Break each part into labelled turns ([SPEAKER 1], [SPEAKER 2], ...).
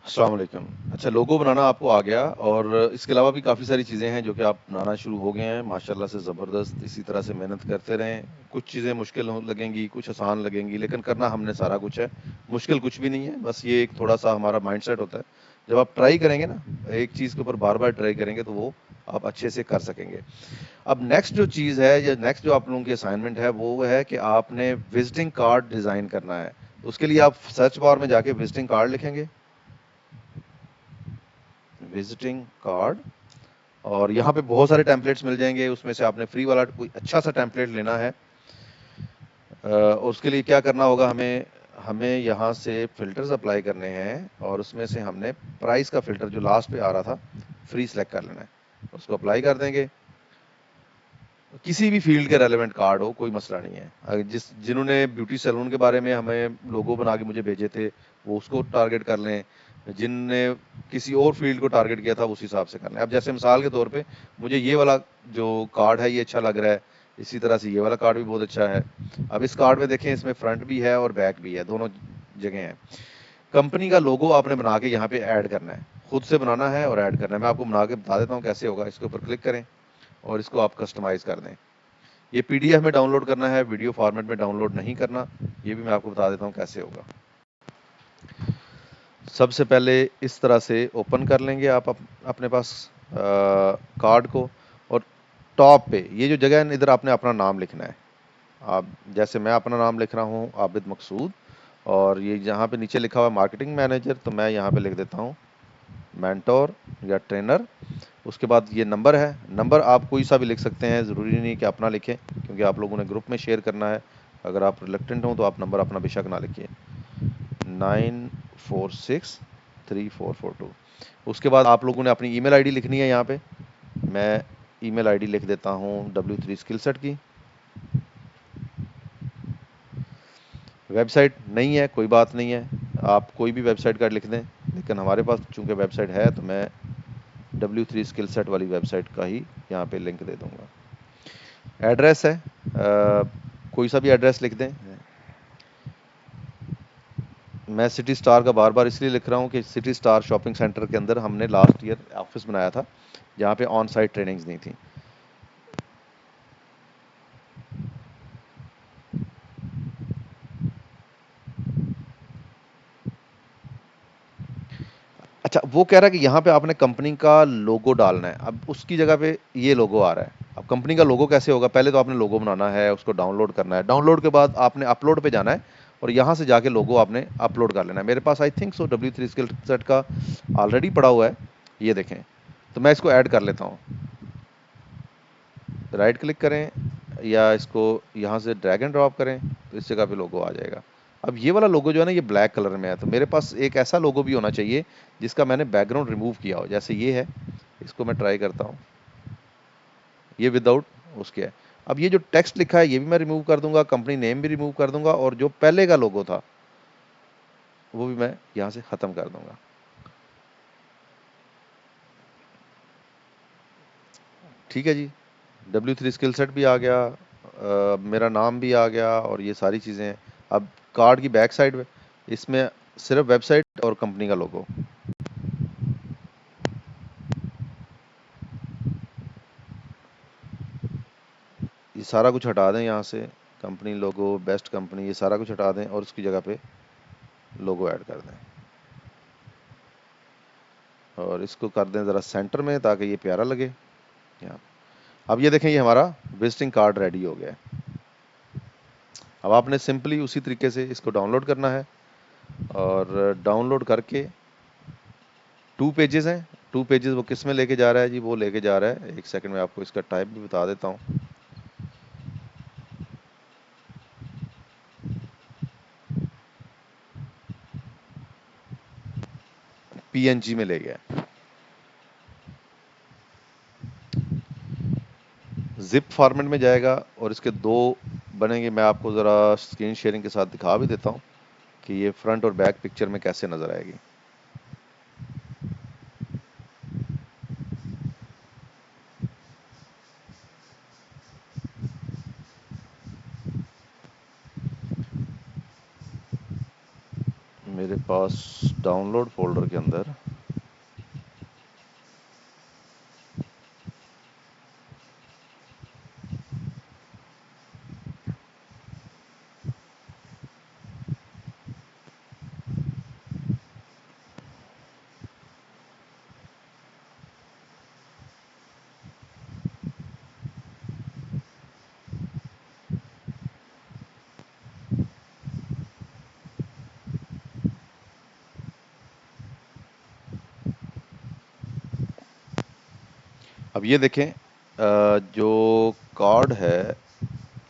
[SPEAKER 1] अस्सलाम वालेकुम। अच्छा, लोगो बनाना आपको आ गया और इसके अलावा भी काफ़ी सारी चीज़ें हैं जो कि आप बनाना शुरू हो गए हैं माशाल्लाह से ज़बरदस्त। इसी तरह से मेहनत करते रहें। कुछ चीज़ें मुश्किल हो लगेंगी, कुछ आसान लगेंगी, लेकिन करना हमने सारा कुछ है। मुश्किल कुछ भी नहीं है, बस ये एक थोड़ा-सा हमारा माइंडसेट होता है। जब आप ट्राई करेंगे ना, एक चीज़ के ऊपर बार-बार ट्राई करेंगे तो वो आप अच्छे से कर सकेंगे। अब नेक्स्ट जो चीज़ है या नेक्स्ट जो आप लोगों की असाइनमेंट है वो है कि आपने विज़िटिंग कार्ड डिज़ाइन करना है। तो उसके लिए आप सर्च बार में जाके विज़िटिंग कार्ड लिखेंगे, विजिटिंग कार्ड, और यहाँ पे बहुत सारे टेम्पलेट्स मिल जाएंगे। उसमें से आपने फ्री वाला कोई अच्छा सा टेम्पलेट लेना है। उसके लिए क्या करना होगा, हमें हमें यहाँ से फिल्टर्स अप्लाई करने हैं और उसमें से हमने प्राइस का फिल्टर जो लास्ट पे आ रहा था फ्री सेलेक्ट कर लेना है। उसको अप्लाई कर देंगे। किसी भी फील्ड के रेलेवेंट कार्ड हो, कोई मसला नहीं है। जिन्होंने ब्यूटी सैलून के बारे में हमें लोगो बना के मुझे भेजे थे वो उसको टारगेट कर लें, जिनने किसी और फील्ड को टारगेट किया था उस हिसाब से कर लें। अब जैसे मिसाल के तौर पे मुझे ये वाला जो कार्ड है ये अच्छा लग रहा है, इसी तरह से ये वाला कार्ड भी बहुत अच्छा है। अब इस कार्ड में देखें, इसमें फ्रंट भी है और बैक भी है, दोनों जगह है। कंपनी का लोगो आपने बना के यहाँ पे ऐड करना है, खुद से बनाना है और ऐड करना है। मैं आपको बना के बता देता हूँ कैसे होगा। इसके ऊपर क्लिक करें और इसको आप कस्टमाइज कर दें। ये पीडीएफ में डाउनलोड करना है, वीडियो फॉर्मेट में डाउनलोड नहीं करना। ये भी मैं आपको बता देता हूँ कैसे होगा। सबसे पहले इस तरह से ओपन कर लेंगे आप अपने पास कार्ड को, और टॉप पे ये जो जगह है इधर आपने अपना नाम लिखना है। आप जैसे मैं अपना नाम लिख रहा हूँ आबिद मकसूद, और ये जहाँ पे नीचे लिखा हुआ है मार्केटिंग मैनेजर, तो मैं यहाँ पे लिख देता हूँ मेंटोर या ट्रेनर। उसके बाद ये नंबर है, नंबर आप कोई सा भी लिख सकते हैं, ज़रूरी नहीं कि अपना लिखें क्योंकि आप लोगों ने ग्रुप में शेयर करना है। अगर आप रिलेक्टेंट हो तो आप नंबर अपना बेशक ना लिखिए। 94634442। उसके बाद आप लोगों ने अपनी ईमेल आईडी लिखनी है। यहाँ पे मैं ईमेल आईडी लिख देता हूँ W3 स्किल सेट की। वेबसाइट नहीं है, कोई बात नहीं है, आप कोई भी वेबसाइट का लिख दें, लेकिन हमारे पास चूंकि वेबसाइट है तो मैं W3 स्किल सेट वाली वेबसाइट का ही यहाँ पे लिंक दे दूंगा। एड्रेस है, कोई सा भी एड्रेस लिख दें। मैं सिटी स्टार का बार बार इसलिए लिख रहा हूँ कि सिटी स्टार शॉपिंग सेंटर के अंदर हमने लास्ट ईयर ऑफिस बनाया था जहाँ पे ऑन साइट ट्रेनिंग्स नहीं थी। अच्छा, वो कह रहा है कि यहाँ पे आपने कंपनी का लोगो डालना है। अब उसकी जगह पे ये लोगो आ रहा है। अब कंपनी का लोगो कैसे होगा, पहले तो आपने लोगो बनाना है, उसको डाउनलोड करना है, डाउनलोड के बाद आपने अपलोड पे जाना है और यहाँ से जाके लोगो आपने अपलोड कर लेना है। मेरे पास I think so W3 skill set का ऑलरेडी पड़ा हुआ है, ये देखें। तो मैं इसको ऐड कर लेता हूँ। राइट क्लिक करें या इसको यहाँ से ड्रैग एंड ड्रॉप करें तो इस जगह पे लोगो आ जाएगा। अब ये वाला लोगो जो है ना ये ब्लैक कलर में है, तो मेरे पास एक ऐसा लोगो भी होना चाहिए जिसका मैंने बैकग्राउंड रिमूव किया हो। जैसे ये है, इसको मैं ट्राई करता हूँ, ये विदाउट उसके है। अब ये जो टेक्स्ट लिखा है ये भी मैं रिमूव कर दूंगा, कंपनी नेम भी रिमूव कर दूंगा, और जो पहले का लोगो था वो भी मैं यहाँ से ख़त्म कर दूंगा। ठीक है जी, W3 स्किल सेट भी आ गया, मेरा नाम भी आ गया और ये सारी चीज़ें। अब कार्ड की बैक साइड में इसमें सिर्फ वेबसाइट और कंपनी का लोगो। ये सारा कुछ हटा दें यहाँ से, कंपनी लोगो, बेस्ट कंपनी, ये सारा कुछ हटा दें और उसकी जगह पे लोगो ऐड कर दें और इसको कर दें ज़रा सेंटर में ताकि ये प्यारा लगे यहाँ। अब ये देखें, ये हमारा विजिटिंग कार्ड रेडी हो गया है। अब आपने सिंपली उसी तरीके से इसको डाउनलोड करना है और डाउनलोड करके 2 पेजेस हैं, 2 पेजेस वो किस में लेके जा रहा है जी, वो लेके जा रहा है, एक सेकंड में आपको इसका टाइप भी बता देता हूँ। PNG में ले गया, जिप फॉर्मेट में जाएगा और इसके दो बनेंगे। मैं आपको ज़रा स्क्रीन शेयरिंग के साथ दिखा भी देता हूँ कि ये फ्रंट और बैक पिक्चर में कैसे नज़र आएगी। मेरे पास पास डाउनलोड फोल्डर के अंदर अब ये देखें, जो कार्ड है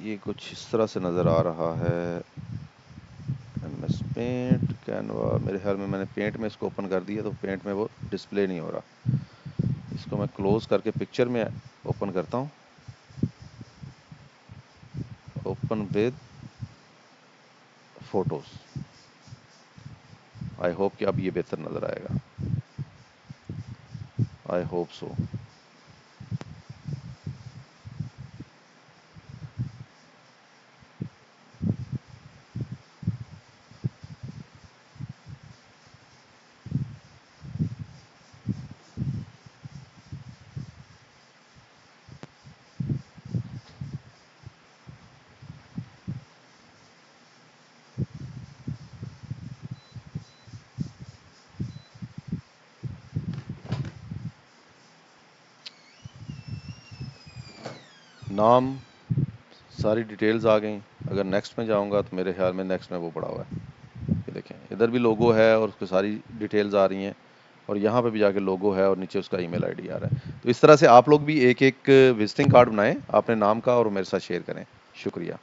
[SPEAKER 1] ये कुछ इस तरह से नज़र आ रहा है। MS पेंट कैनवा, मेरे ख्याल में मैंने पेंट में इसको ओपन कर दिया तो पेंट में वो डिस्प्ले नहीं हो रहा। इसको मैं क्लोज करके पिक्चर में ओपन करता हूँ, open with photos. I hope कि अब ये बेहतर नज़र आएगा, आई होप सो। नाम, सारी डिटेल्स आ गई। अगर नेक्स्ट में जाऊंगा तो मेरे ख्याल में नेक्स्ट में वो पड़ा हुआ है, ये देखें इधर भी लोगो है और उसकी सारी डिटेल्स आ रही हैं, और यहाँ पे भी जाके लोगो है और नीचे उसका ईमेल आईडी आ रहा है। तो इस तरह से आप लोग भी एक एक विजिटिंग कार्ड बनाएं अपने नाम का और मेरे साथ शेयर करें। शुक्रिया।